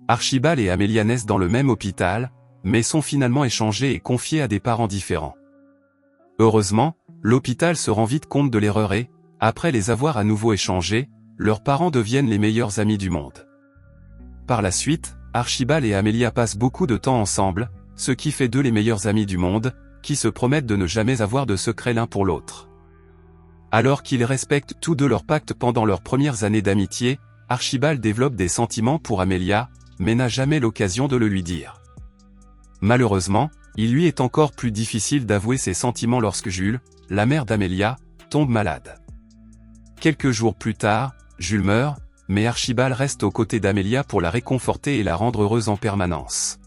Archibald et Amelia naissent dans le même hôpital, mais sont finalement échangés et confiés à des parents différents. Heureusement, l'hôpital se rend vite compte de l'erreur et, après les avoir à nouveau échangés, leurs parents deviennent les meilleurs amis du monde. Par la suite, Archibald et Amelia passent beaucoup de temps ensemble, ce qui fait d'eux les meilleurs amis du monde, qui se promettent de ne jamais avoir de secret l'un pour l'autre. Alors qu'ils respectent tous deux leur pacte pendant leurs premières années d'amitié, Archibald développe des sentiments pour Amelia, mais n'a jamais l'occasion de le lui dire. Malheureusement, il lui est encore plus difficile d'avouer ses sentiments lorsque Jules, la mère d'Amelia, tombe malade. Quelques jours plus tard, Jules meurt, mais Archibald reste aux côtés d'Amelia pour la réconforter et la rendre heureuse en permanence.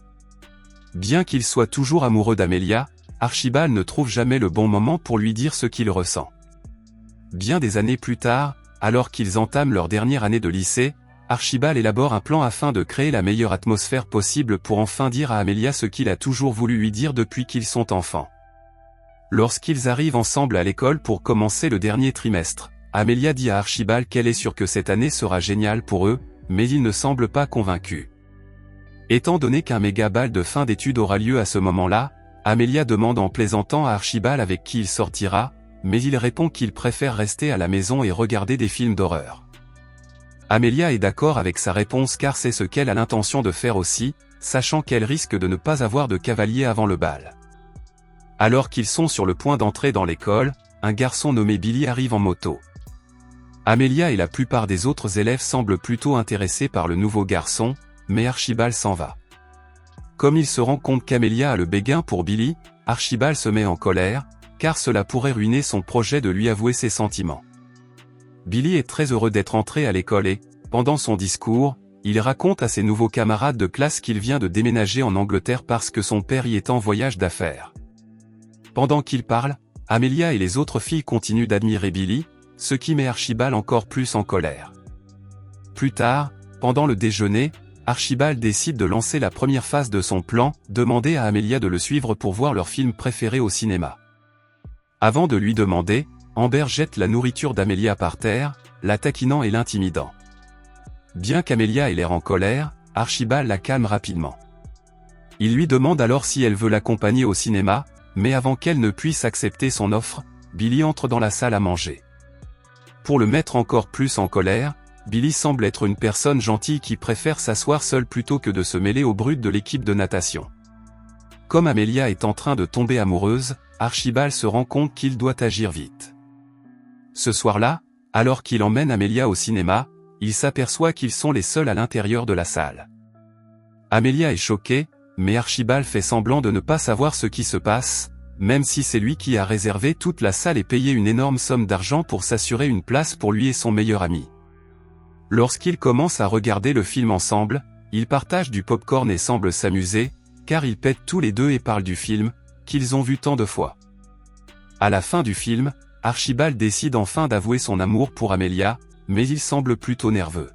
Bien qu'il soit toujours amoureux d'Amelia, Archibald ne trouve jamais le bon moment pour lui dire ce qu'il ressent. Bien des années plus tard, alors qu'ils entament leur dernière année de lycée, Archibald élabore un plan afin de créer la meilleure atmosphère possible pour enfin dire à Amelia ce qu'il a toujours voulu lui dire depuis qu'ils sont enfants. Lorsqu'ils arrivent ensemble à l'école pour commencer le dernier trimestre, Amelia dit à Archibald qu'elle est sûre que cette année sera géniale pour eux, mais il ne semble pas convaincu. Étant donné qu'un méga bal de fin d'études aura lieu à ce moment-là, Amelia demande en plaisantant à Archibald avec qui il sortira, mais il répond qu'il préfère rester à la maison et regarder des films d'horreur. Amelia est d'accord avec sa réponse car c'est ce qu'elle a l'intention de faire aussi, sachant qu'elle risque de ne pas avoir de cavalier avant le bal. Alors qu'ils sont sur le point d'entrer dans l'école, un garçon nommé Billy arrive en moto. Amelia et la plupart des autres élèves semblent plutôt intéressés par le nouveau garçon, mais Archibald s'en va. Comme il se rend compte qu'Amelia a le béguin pour Billy, Archibald se met en colère, car cela pourrait ruiner son projet de lui avouer ses sentiments. Billy est très heureux d'être entré à l'école et, pendant son discours, il raconte à ses nouveaux camarades de classe qu'il vient de déménager en Angleterre parce que son père y est en voyage d'affaires. Pendant qu'il parle, Amelia et les autres filles continuent d'admirer Billy, ce qui met Archibald encore plus en colère. Plus tard, pendant le déjeuner, Archibald décide de lancer la première phase de son plan, demander à Amelia de le suivre pour voir leur film préféré au cinéma. Avant de lui demander, Amber jette la nourriture d'Amelia par terre, la taquinant et l'intimidant. Bien qu'Amelia ait l'air en colère, Archibald la calme rapidement. Il lui demande alors si elle veut l'accompagner au cinéma, mais avant qu'elle ne puisse accepter son offre, Billy entre dans la salle à manger. Pour le mettre encore plus en colère, Billy semble être une personne gentille qui préfère s'asseoir seule plutôt que de se mêler aux brutes de l'équipe de natation. Comme Amelia est en train de tomber amoureuse, Archibald se rend compte qu'il doit agir vite. Ce soir-là, alors qu'il emmène Amelia au cinéma, il s'aperçoit qu'ils sont les seuls à l'intérieur de la salle. Amelia est choquée, mais Archibald fait semblant de ne pas savoir ce qui se passe, même si c'est lui qui a réservé toute la salle et payé une énorme somme d'argent pour s'assurer une place pour lui et son meilleur ami. Lorsqu'ils commencent à regarder le film ensemble, ils partagent du popcorn et semblent s'amuser, car ils pètent tous les deux et parlent du film, qu'ils ont vu tant de fois. À la fin du film, Archibald décide enfin d'avouer son amour pour Amelia, mais il semble plutôt nerveux.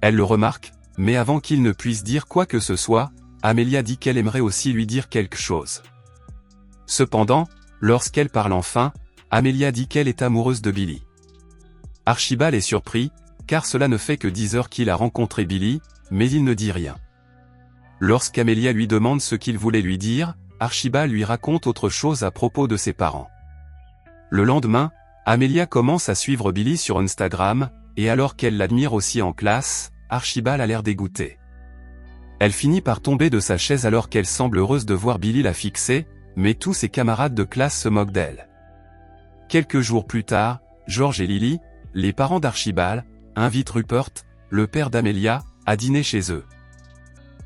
Elle le remarque, mais avant qu'il ne puisse dire quoi que ce soit, Amelia dit qu'elle aimerait aussi lui dire quelque chose. Cependant, lorsqu'elle parle enfin, Amelia dit qu'elle est amoureuse de Billy. Archibald est surpris, car cela ne fait que 10 heures qu'il a rencontré Billy, mais il ne dit rien. Lorsqu'Amelia lui demande ce qu'il voulait lui dire, Archibald lui raconte autre chose à propos de ses parents. Le lendemain, Amelia commence à suivre Billy sur Instagram, et alors qu'elle l'admire aussi en classe, Archibald a l'air dégoûté. Elle finit par tomber de sa chaise alors qu'elle semble heureuse de voir Billy la fixer, mais tous ses camarades de classe se moquent d'elle. Quelques jours plus tard, George et Lily, les parents d'Archibald, invitent Rupert, le père d'Amelia, à dîner chez eux.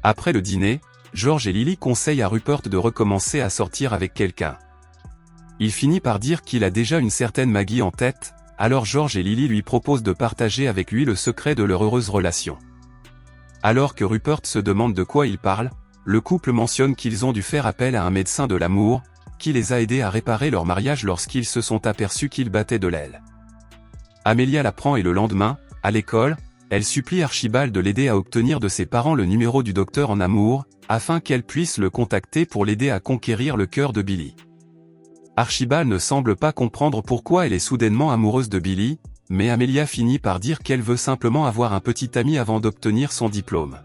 Après le dîner, George et Lily conseillent à Rupert de recommencer à sortir avec quelqu'un. Il finit par dire qu'il a déjà une certaine Maggie en tête, alors George et Lily lui proposent de partager avec lui le secret de leur heureuse relation. Alors que Rupert se demande de quoi il parle, le couple mentionne qu'ils ont dû faire appel à un médecin de l'amour, qui les a aidés à réparer leur mariage lorsqu'ils se sont aperçus qu'ils battaient de l'aile. Amelia l'apprend et le lendemain, à l'école, elle supplie Archibald de l'aider à obtenir de ses parents le numéro du docteur en amour, afin qu'elle puisse le contacter pour l'aider à conquérir le cœur de Billy. Archibald ne semble pas comprendre pourquoi elle est soudainement amoureuse de Billy, mais Amelia finit par dire qu'elle veut simplement avoir un petit ami avant d'obtenir son diplôme.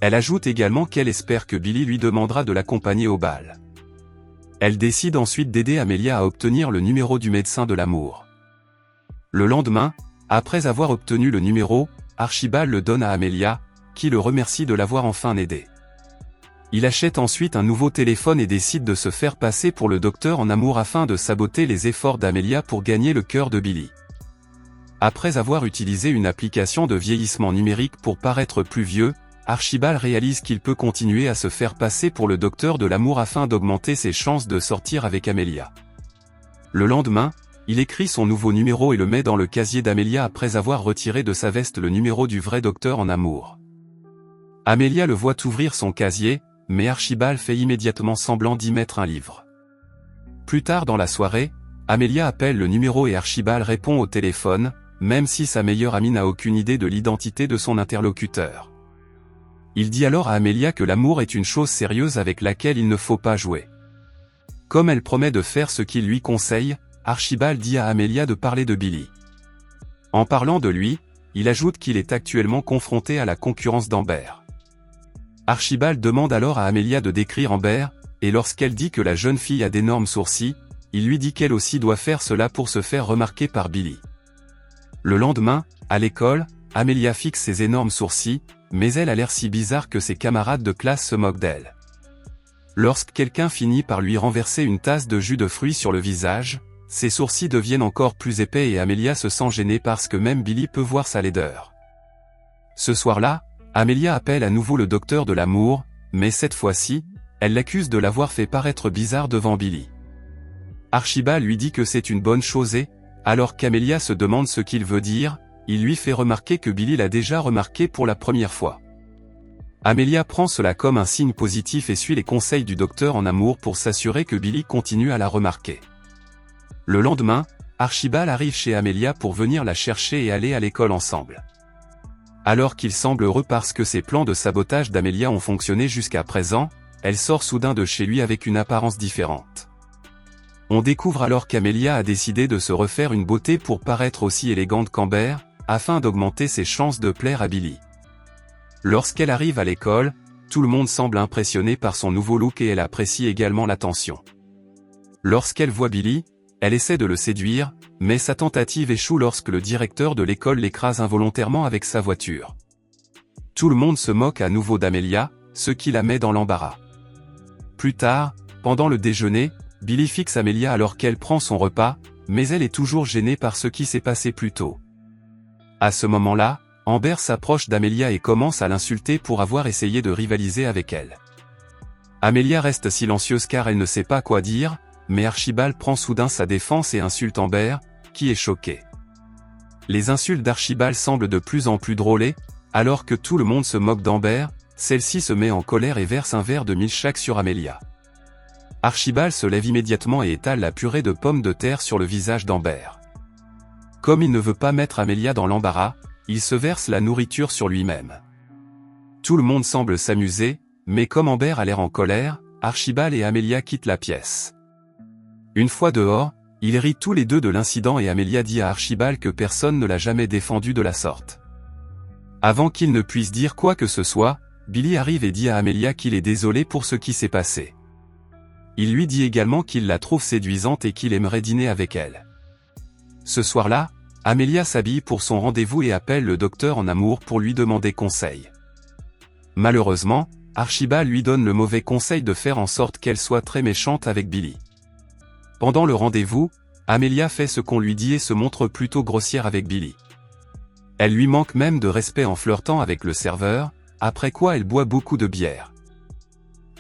Elle ajoute également qu'elle espère que Billy lui demandera de l'accompagner au bal. Elle décide ensuite d'aider Amelia à obtenir le numéro du médecin de l'amour. Le lendemain, après avoir obtenu le numéro, Archibald le donne à Amelia, qui le remercie de l'avoir enfin aidé. Il achète ensuite un nouveau téléphone et décide de se faire passer pour le docteur en amour afin de saboter les efforts d'Amelia pour gagner le cœur de Billy. Après avoir utilisé une application de vieillissement numérique pour paraître plus vieux, Archibald réalise qu'il peut continuer à se faire passer pour le docteur de l'amour afin d'augmenter ses chances de sortir avec Amelia. Le lendemain, il écrit son nouveau numéro et le met dans le casier d'Amelia après avoir retiré de sa veste le numéro du vrai docteur en amour. Amelia le voit ouvrir son casier, mais Archibald fait immédiatement semblant d'y mettre un livre. Plus tard dans la soirée, Amelia appelle le numéro et Archibald répond au téléphone, même si sa meilleure amie n'a aucune idée de l'identité de son interlocuteur. Il dit alors à Amelia que l'amour est une chose sérieuse avec laquelle il ne faut pas jouer. Comme elle promet de faire ce qu'il lui conseille, Archibald dit à Amelia de parler de Billy. En parlant de lui, il ajoute qu'il est actuellement confronté à la concurrence d'Amber. Archibald demande alors à Amelia de décrire Amber, et lorsqu'elle dit que la jeune fille a d'énormes sourcils, il lui dit qu'elle aussi doit faire cela pour se faire remarquer par Billy. Le lendemain, à l'école, Amelia fixe ses énormes sourcils, mais elle a l'air si bizarre que ses camarades de classe se moquent d'elle. Lorsque quelqu'un finit par lui renverser une tasse de jus de fruits sur le visage, ses sourcils deviennent encore plus épais et Amelia se sent gênée parce que même Billy peut voir sa laideur. Ce soir-là, Amelia appelle à nouveau le docteur de l'amour, mais cette fois-ci, elle l'accuse de l'avoir fait paraître bizarre devant Billy. Archibald lui dit que c'est une bonne chose et, alors qu'Amelia se demande ce qu'il veut dire, il lui fait remarquer que Billy l'a déjà remarqué pour la première fois. Amelia prend cela comme un signe positif et suit les conseils du docteur en amour pour s'assurer que Billy continue à la remarquer. Le lendemain, Archibald arrive chez Amelia pour venir la chercher et aller à l'école ensemble. Alors qu'il semble heureux parce que ses plans de sabotage d'Amelia ont fonctionné jusqu'à présent, elle sort soudain de chez lui avec une apparence différente. On découvre alors qu'Amelia a décidé de se refaire une beauté pour paraître aussi élégante qu'Amber, afin d'augmenter ses chances de plaire à Billy. Lorsqu'elle arrive à l'école, tout le monde semble impressionné par son nouveau look et elle apprécie également l'attention. Lorsqu'elle voit Billy, elle essaie de le séduire, mais sa tentative échoue lorsque le directeur de l'école l'écrase involontairement avec sa voiture. Tout le monde se moque à nouveau d'Amelia, ce qui la met dans l'embarras. Plus tard, pendant le déjeuner, Billy fixe Amelia alors qu'elle prend son repas, mais elle est toujours gênée par ce qui s'est passé plus tôt. À ce moment-là, Amber s'approche d'Amelia et commence à l'insulter pour avoir essayé de rivaliser avec elle. Amelia reste silencieuse car elle ne sait pas quoi dire, mais Archibald prend soudain sa défense et insulte Amber, qui est choquée. Les insultes d'Archibald semblent de plus en plus drôles et, alors que tout le monde se moque d'Amber, celle-ci se met en colère et verse un verre de milkshake sur Amelia. Archibald se lève immédiatement et étale la purée de pommes de terre sur le visage d'Amber. Comme il ne veut pas mettre Amelia dans l'embarras, il se verse la nourriture sur lui-même. Tout le monde semble s'amuser, mais comme Amber a l'air en colère, Archibald et Amelia quittent la pièce. Une fois dehors, ils rient tous les deux de l'incident et Amelia dit à Archibald que personne ne l'a jamais défendu de la sorte. Avant qu'il ne puisse dire quoi que ce soit, Billy arrive et dit à Amelia qu'il est désolé pour ce qui s'est passé. Il lui dit également qu'il la trouve séduisante et qu'il aimerait dîner avec elle. Ce soir-là, Amelia s'habille pour son rendez-vous et appelle le docteur en amour pour lui demander conseil. Malheureusement, Archibald lui donne le mauvais conseil de faire en sorte qu'elle soit très méchante avec Billy. Pendant le rendez-vous, Amelia fait ce qu'on lui dit et se montre plutôt grossière avec Billy. Elle lui manque même de respect en flirtant avec le serveur, après quoi elle boit beaucoup de bière.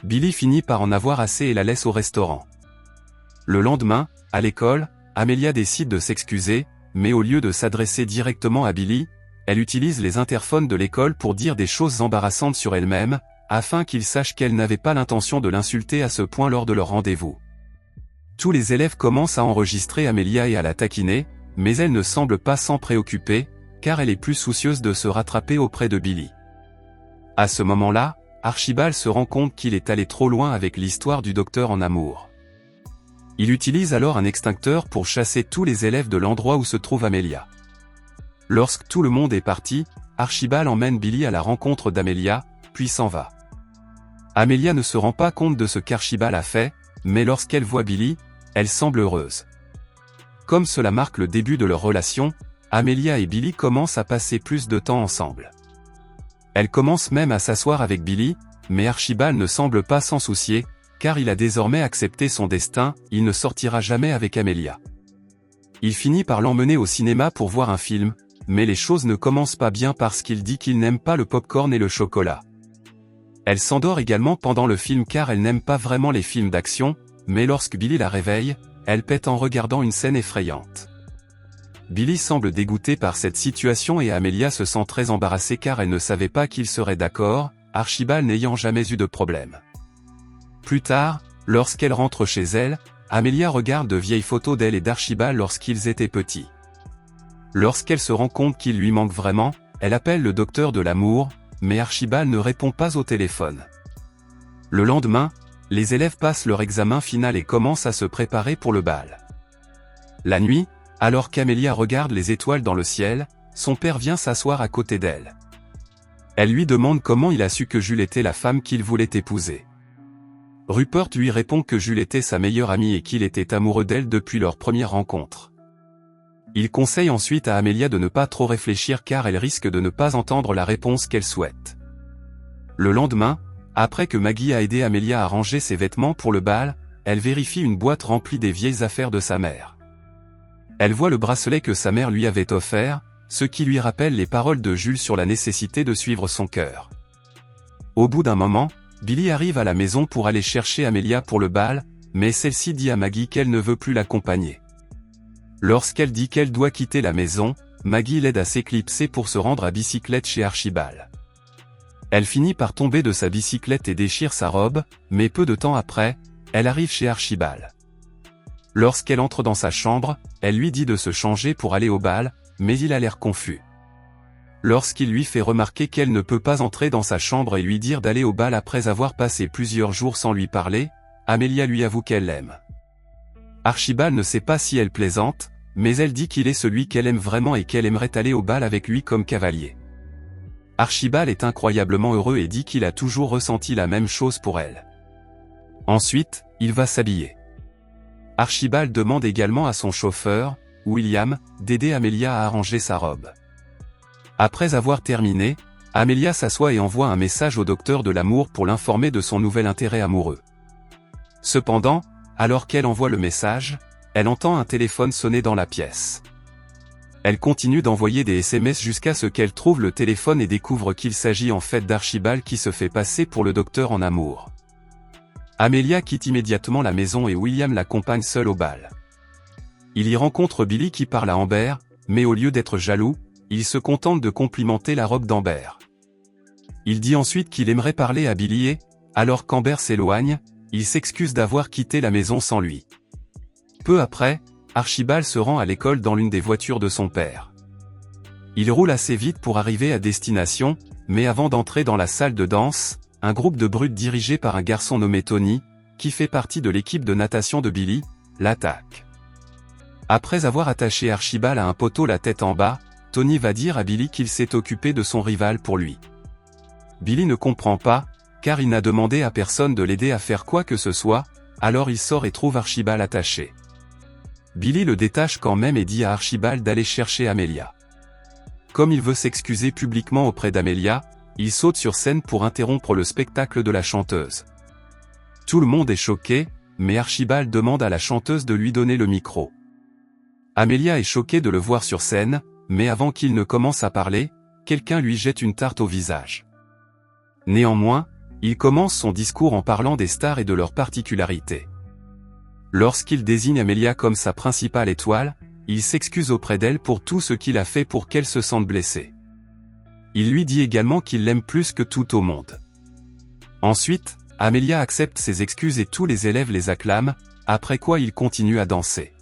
Billy finit par en avoir assez et la laisse au restaurant. Le lendemain, à l'école, Amelia décide de s'excuser, mais au lieu de s'adresser directement à Billy, elle utilise les interphones de l'école pour dire des choses embarrassantes sur elle-même, afin qu'il sache qu'elle n'avait pas l'intention de l'insulter à ce point lors de leur rendez-vous. Tous les élèves commencent à enregistrer Amelia et à la taquiner, mais elle ne semble pas s'en préoccuper, car elle est plus soucieuse de se rattraper auprès de Billy. À ce moment-là, Archibald se rend compte qu'il est allé trop loin avec l'histoire du docteur en amour. Il utilise alors un extincteur pour chasser tous les élèves de l'endroit où se trouve Amelia. Lorsque tout le monde est parti, Archibald emmène Billy à la rencontre d'Amelia, puis s'en va. Amelia ne se rend pas compte de ce qu'Archibald a fait, mais lorsqu'elle voit Billy, elle semble heureuse. Comme cela marque le début de leur relation, Amelia et Billy commencent à passer plus de temps ensemble. Elle commence même à s'asseoir avec Billy, mais Archibald ne semble pas s'en soucier, car il a désormais accepté son destin, il ne sortira jamais avec Amelia. Il finit par l'emmener au cinéma pour voir un film, mais les choses ne commencent pas bien parce qu'il dit qu'il n'aime pas le popcorn et le chocolat. Elle s'endort également pendant le film car elle n'aime pas vraiment les films d'action, mais lorsque Billy la réveille, elle pète en regardant une scène effrayante. Billy semble dégoûté par cette situation et Amelia se sent très embarrassée car elle ne savait pas qu'il serait d'accord, Archibald n'ayant jamais eu de problème. Plus tard, lorsqu'elle rentre chez elle, Amelia regarde de vieilles photos d'elle et d'Archibald lorsqu'ils étaient petits. Lorsqu'elle se rend compte qu'il lui manque vraiment, elle appelle le docteur de l'amour, mais Archibald ne répond pas au téléphone. Le lendemain, les élèves passent leur examen final et commencent à se préparer pour le bal. La nuit, alors qu'Amelia regarde les étoiles dans le ciel, son père vient s'asseoir à côté d'elle. Elle lui demande comment il a su que Jules était la femme qu'il voulait épouser. Rupert lui répond que Jules était sa meilleure amie et qu'il était amoureux d'elle depuis leur première rencontre. Il conseille ensuite à Amelia de ne pas trop réfléchir car elle risque de ne pas entendre la réponse qu'elle souhaite. Le lendemain, après que Maggie a aidé Amelia à ranger ses vêtements pour le bal, elle vérifie une boîte remplie des vieilles affaires de sa mère. Elle voit le bracelet que sa mère lui avait offert, ce qui lui rappelle les paroles de Jules sur la nécessité de suivre son cœur. Au bout d'un moment, Billy arrive à la maison pour aller chercher Amelia pour le bal, mais celle-ci dit à Maggie qu'elle ne veut plus l'accompagner. Lorsqu'elle dit qu'elle doit quitter la maison, Maggie l'aide à s'éclipser pour se rendre à bicyclette chez Archibald. Elle finit par tomber de sa bicyclette et déchire sa robe, mais peu de temps après, elle arrive chez Archibald. Lorsqu'elle entre dans sa chambre, elle lui dit de se changer pour aller au bal, mais il a l'air confus. Lorsqu'il lui fait remarquer qu'elle ne peut pas entrer dans sa chambre et lui dire d'aller au bal après avoir passé plusieurs jours sans lui parler, Amelia lui avoue qu'elle l'aime. Archibald ne sait pas si elle plaisante, mais elle dit qu'il est celui qu'elle aime vraiment et qu'elle aimerait aller au bal avec lui comme cavalier. Archibald est incroyablement heureux et dit qu'il a toujours ressenti la même chose pour elle. Ensuite, il va s'habiller. Archibald demande également à son chauffeur, William, d'aider Amelia à arranger sa robe. Après avoir terminé, Amelia s'assoit et envoie un message au docteur de l'amour pour l'informer de son nouvel intérêt amoureux. Cependant, alors qu'elle envoie le message, elle entend un téléphone sonner dans la pièce. Elle continue d'envoyer des SMS jusqu'à ce qu'elle trouve le téléphone et découvre qu'il s'agit en fait d'Archibald qui se fait passer pour le docteur en amour. Amelia quitte immédiatement la maison et William l'accompagne seul au bal. Il y rencontre Billy qui parle à Amber, mais au lieu d'être jaloux, il se contente de complimenter la robe d'Amber. Il dit ensuite qu'il aimerait parler à Billy et, alors qu'Amber s'éloigne, il s'excuse d'avoir quitté la maison sans lui. Peu après, Archibald se rend à l'école dans l'une des voitures de son père. Il roule assez vite pour arriver à destination, mais avant d'entrer dans la salle de danse, un groupe de brutes dirigé par un garçon nommé Tony, qui fait partie de l'équipe de natation de Billy, l'attaque. Après avoir attaché Archibald à un poteau la tête en bas, Tony va dire à Billy qu'il s'est occupé de son rival pour lui. Billy ne comprend pas, car il n'a demandé à personne de l'aider à faire quoi que ce soit, alors il sort et trouve Archibald attaché. Billy le détache quand même et dit à Archibald d'aller chercher Amelia. Comme il veut s'excuser publiquement auprès d'Amelia, il saute sur scène pour interrompre le spectacle de la chanteuse. Tout le monde est choqué, mais Archibald demande à la chanteuse de lui donner le micro. Amelia est choquée de le voir sur scène, mais avant qu'il ne commence à parler, quelqu'un lui jette une tarte au visage. Néanmoins, il commence son discours en parlant des stars et de leurs particularités. Lorsqu'il désigne Amelia comme sa principale étoile, il s'excuse auprès d'elle pour tout ce qu'il a fait pour qu'elle se sente blessée. Il lui dit également qu'il l'aime plus que tout au monde. Ensuite, Amelia accepte ses excuses et tous les élèves les acclament, après quoi il continue à danser.